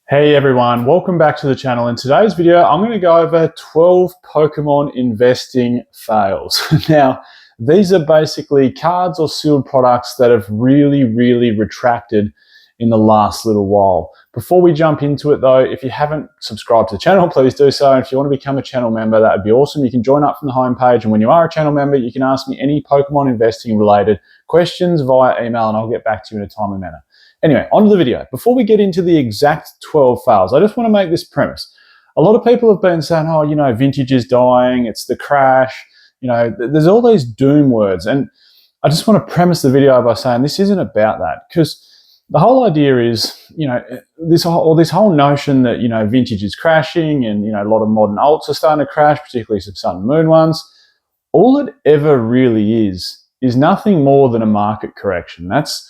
Hey everyone, welcome back to the channel. In today's video, I'm going to go over 12 Pokemon investing fails. Now, these are basically cards or sealed products that have really retracted in the last little while. Before we jump into it though, if you haven't subscribed to the channel, please do so. And if you want to become a channel member, that would be awesome. You can join up from the homepage, and when you are a channel member, you can ask me any Pokemon investing related questions via email and I'll get back to you in a timely manner. Anyway, on to the video. Before we get into the exact 12 fails, I just want to make this premise. A lot of people have been saying, oh, vintage is dying, it's the crash, there's all these doom words. And I just want to premise the video by saying this isn't about that, because the whole idea is, this whole notion that, vintage is crashing and, a lot of modern alts are starting to crash, particularly some sun and moon ones. All it ever really is nothing more than a market correction. It's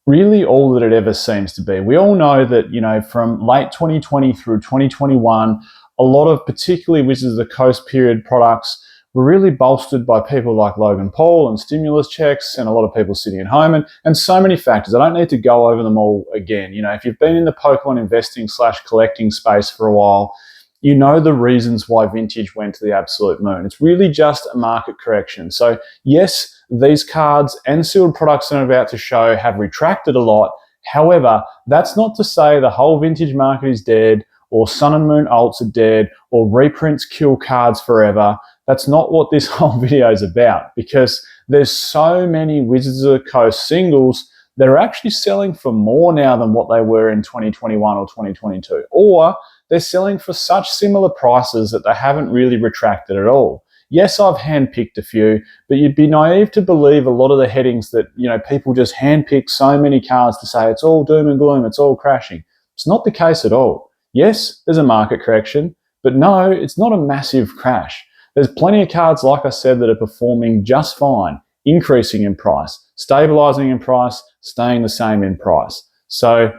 really all that it ever seems to be. We all know that, from late 2020 through 2021, a lot of particularly Wizards of the Coast period products were really bolstered by people like Logan Paul and stimulus checks and a lot of people sitting at home and so many factors. I don't need to go over them all again. If you've been in the Pokemon investing / collecting space for a while, you know the reasons why vintage went to the absolute moon. It's really just a market correction. So yes, these cards and sealed products that I'm about to show have retracted a lot. However, that's not to say the whole vintage market is dead, or sun and moon alts are dead, or reprints kill cards forever. That's not what this whole video is about, because there's so many Wizards of the Coast singles that are actually selling for more now than what they were in 2021 or 2022. Or they're selling for such similar prices that they haven't really retracted at all. Yes, I've handpicked a few, but you'd be naive to believe a lot of the headings that, people just handpick so many cards to say it's all doom and gloom, it's all crashing. It's not the case at all. Yes, there's a market correction, but no, it's not a massive crash. There's plenty of cards, like I said, that are performing just fine, increasing in price, stabilizing in price, staying the same in price. So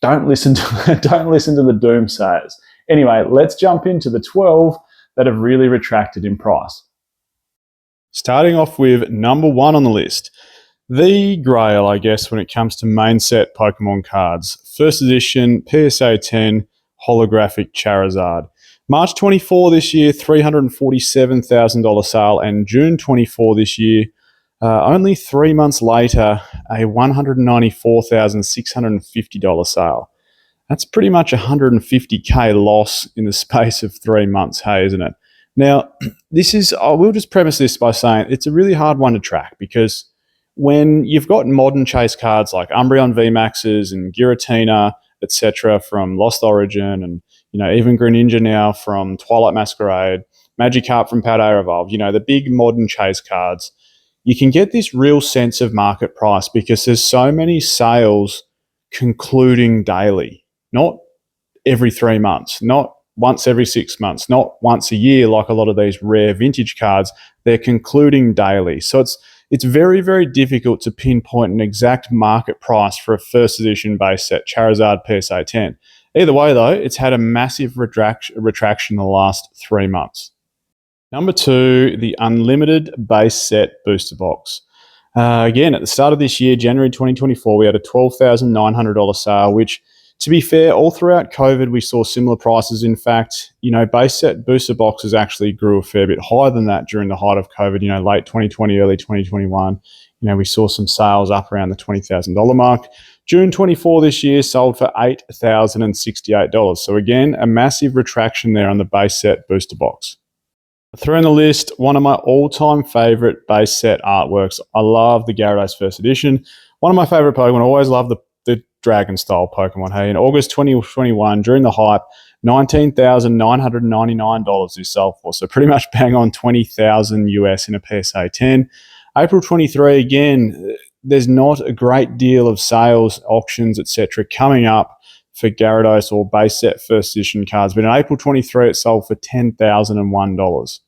don't listen to the doomsayers. Anyway, let's jump into the 12 that have really retracted in price. Starting off with number 1 on the list, the grail, I guess, when it comes to main set Pokemon cards. First edition PSA 10 holographic Charizard. March 24 this year, $347,000 sale, and June 24 this year, only 3 months later, a $194,650 sale. That's pretty much a $150K loss in the space of 3 months, hey, isn't it? Now, I will just premise this by saying it's a really hard one to track, because when you've got modern chase cards like Umbreon VMAXs and Giratina, etc. from Lost Origin, and even Greninja now from Twilight Masquerade, Magikarp from Paldea Evolved, the big modern chase cards, you can get this real sense of market price because there's so many sales concluding daily. Not every 3 months, not once every 6 months, not once a year like a lot of these rare vintage cards. They're concluding daily. So it's very difficult to pinpoint an exact market price for a first edition base set Charizard PSA 10. Either way though, it's had a massive retraction in the last 3 months. Number 2, the Unlimited base set booster box. Again, at the start of this year, January 2024, we had a $12,900 sale, which, to be fair, all throughout COVID, we saw similar prices. In fact, base set booster boxes actually grew a fair bit higher than that during the height of COVID, late 2020, early 2021. We saw some sales up around the $20,000 mark. June 24 this year sold for $8,068. So again, a massive retraction there on the base set booster box. Through on the list, one of my all-time favorite base set artworks. I love the Gyarados first edition. One of my favorite Pokemon. I always love the Dragon style Pokemon. Hey, in August 2021, during the hype, $19,999 is sold for. So pretty much bang on $20,000 US in a PSA 10. April 23, again, there's not a great deal of sales, auctions, etc. coming up for Gyarados or base set first edition cards. But in April 23, it sold for $10,001.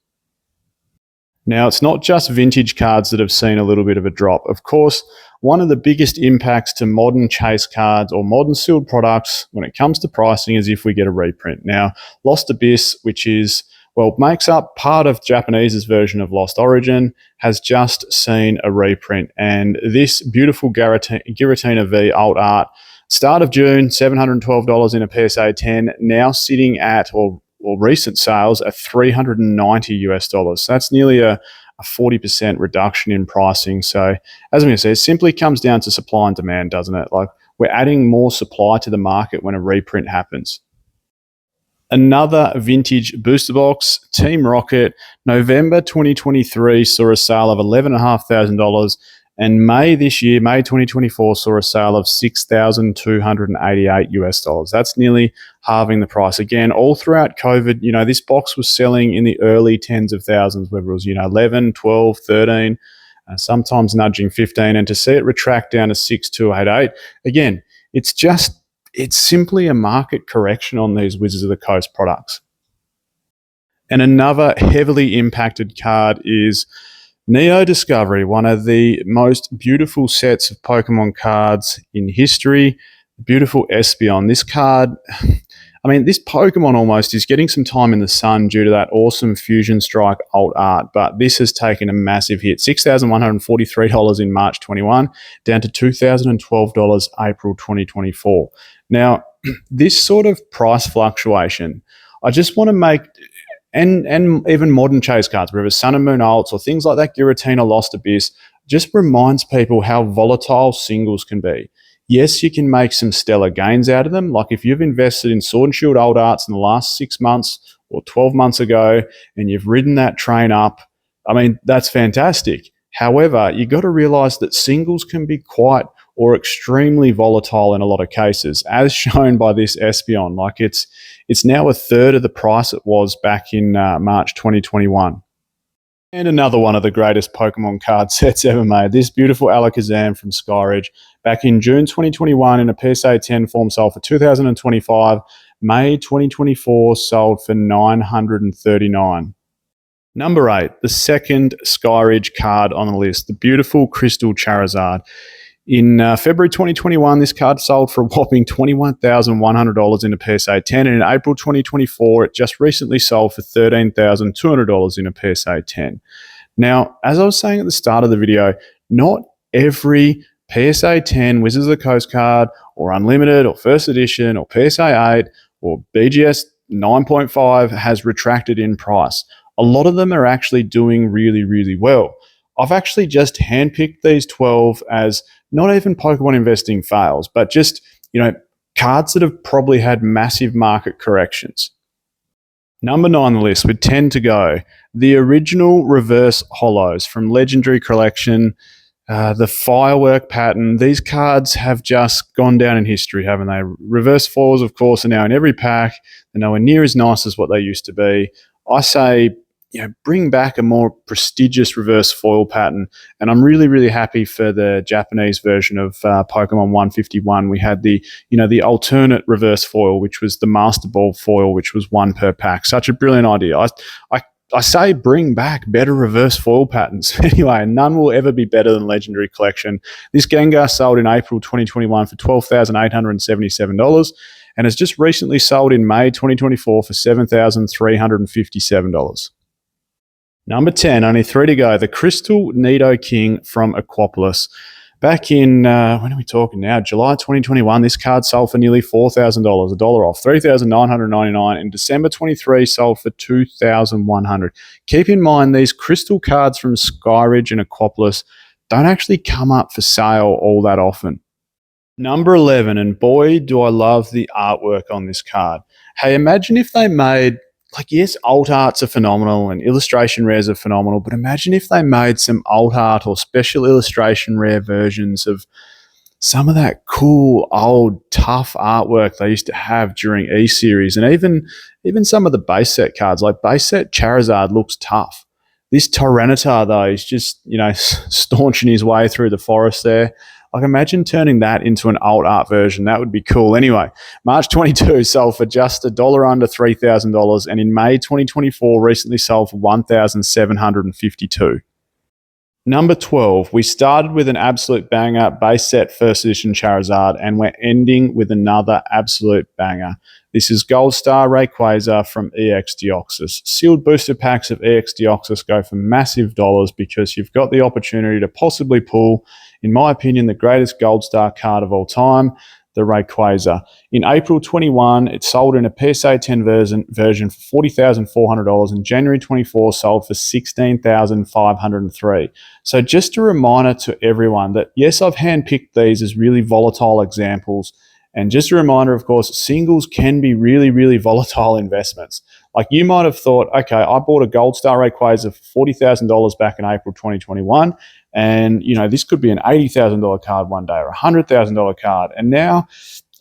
Now, it's not just vintage cards that have seen a little bit of a drop. Of course, one of the biggest impacts to modern chase cards or modern sealed products when it comes to pricing is if we get a reprint. Now, Lost Abyss, which is, makes up part of Japanese's version of Lost Origin, has just seen a reprint. And this beautiful Giratina V alt art Start of June, $712 in a PSA 10, now sitting at, or recent sales at $390. So that's nearly a 40% reduction in pricing. So as I'm going to say, it simply comes down to supply and demand, doesn't it? Like, we're adding more supply to the market when a reprint happens. Another vintage booster box, Team Rocket, November 2023 saw a sale of $11,500, and May this year, May 2024, saw a sale of $6,288. That's nearly halving the price. Again, all throughout COVID, this box was selling in the early tens of thousands, whether it was 11, 12, 13, sometimes nudging 15, and to see it retract down to 6,288, again, it's simply a market correction on these Wizards of the Coast products. And another heavily impacted card is Neo Discovery, one of the most beautiful sets of Pokemon cards in history. Beautiful Espeon. This card, this Pokemon almost is getting some time in the sun due to that awesome Fusion Strike alt art, but this has taken a massive hit. $6,143 in March 21, down to $2,012 April 2024. Now, this sort of price fluctuation, I just want to make, and even modern chase cards, whether it's Sun and Moon alts or things like that Giratina Lost Abyss, just reminds people how volatile singles can be. Yes, you can make some stellar gains out of them. Like if you've invested in Sword and Shield alt arts in the last 6 months or 12 months ago and you've ridden that train up, that's fantastic. However, you've got to realize that singles can be quite or extremely volatile in a lot of cases, as shown by this Espeon. Like it's now a third of the price it was back in March 2021. And another one of the greatest Pokemon card sets ever made, this beautiful Alakazam from Skyridge. Back in June 2021 in a PSA 10 form sold for $2,025. May 2024 sold for $939. Number 8, the second Skyridge card on the list, the beautiful Crystal Charizard. In February 2021, this card sold for a whopping $21,100 in a PSA 10, and in April 2024, it just recently sold for $13,200 in a PSA 10. Now, as I was saying at the start of the video, not every PSA 10 Wizards of the Coast card, or Unlimited, or First Edition, or PSA 8, or BGS 9.5 has retracted in price. A lot of them are actually doing really, really well. I've actually just handpicked these 12 as not even Pokemon investing fails, but just, cards that have probably had massive market corrections. Number 9 on the list with 10 to go, the original reverse holos from Legendary Collection, the firework pattern. These cards have just gone down in history, haven't they? Reverse foils, of course, are now in every pack. They're nowhere near as nice as what they used to be. I say, bring back a more prestigious reverse foil pattern. And I'm really, really happy for the Japanese version of Pokemon 151. We had the alternate reverse foil, which was the Master Ball foil, which was 1 per pack. Such a brilliant idea. I say bring back better reverse foil patterns. Anyway, none will ever be better than Legendary Collection. This Gengar sold in April 2021 for $12,877 and has just recently sold in May 2024 for $7,357. Number 10, only 3 to go, the Crystal Nidoking from Aquapolis. Back in, when are we talking now? July 2021, this card sold for nearly $4,000, $1 off, $3,999. In December 23, sold for $2,100. Keep in mind, these crystal cards from Skyridge and Aquapolis don't actually come up for sale all that often. Number 11, and boy, do I love the artwork on this card. Hey, imagine if they made, yes, alt arts are phenomenal and illustration rares are phenomenal, but imagine if they made some alt art or special illustration rare versions of some of that cool, old, tough artwork they used to have during E-Series, and even some of the base set cards. Like base set Charizard looks tough. This Tyranitar, though, is just, staunching his way through the forest there. Like, imagine turning that into an alt art version. That would be cool. Anyway, March 22 sold for just $1 under $3,000, and in May 2024 recently sold for $1,752. Number 12, we started with an absolute banger, base set first edition Charizard, and we're ending with another absolute banger. This is Gold Star Rayquaza from EX Deoxys. Sealed booster packs of EX Deoxys go for massive dollars because you've got the opportunity to possibly pull, in my opinion, the greatest Gold Star card of all time. the Rayquaza. In April 21, it sold in a PSA 10 version for $40,400. In January 24, sold for $16,503. So just a reminder to everyone that, yes, I've handpicked these as really volatile examples. And just a reminder, of course, singles can be really, really volatile investments. Like you might have thought, okay, I bought a Gold Star Rayquaza for $40,000 back in April 2021. And, this could be an $80,000 card one day or a $100,000 card. And now,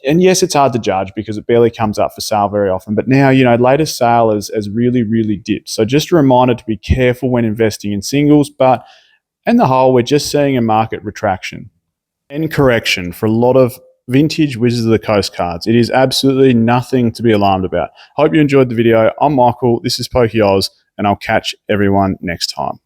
and yes, it's hard to judge because it barely comes up for sale very often. But now, latest sale has really, really dipped. So just a reminder to be careful when investing in singles. But in the whole, we're just seeing a market retraction and correction for a lot of vintage Wizards of the Coast cards. It is absolutely nothing to be alarmed about. Hope you enjoyed the video. I'm Michael. This is PokeOz, and I'll catch everyone next time.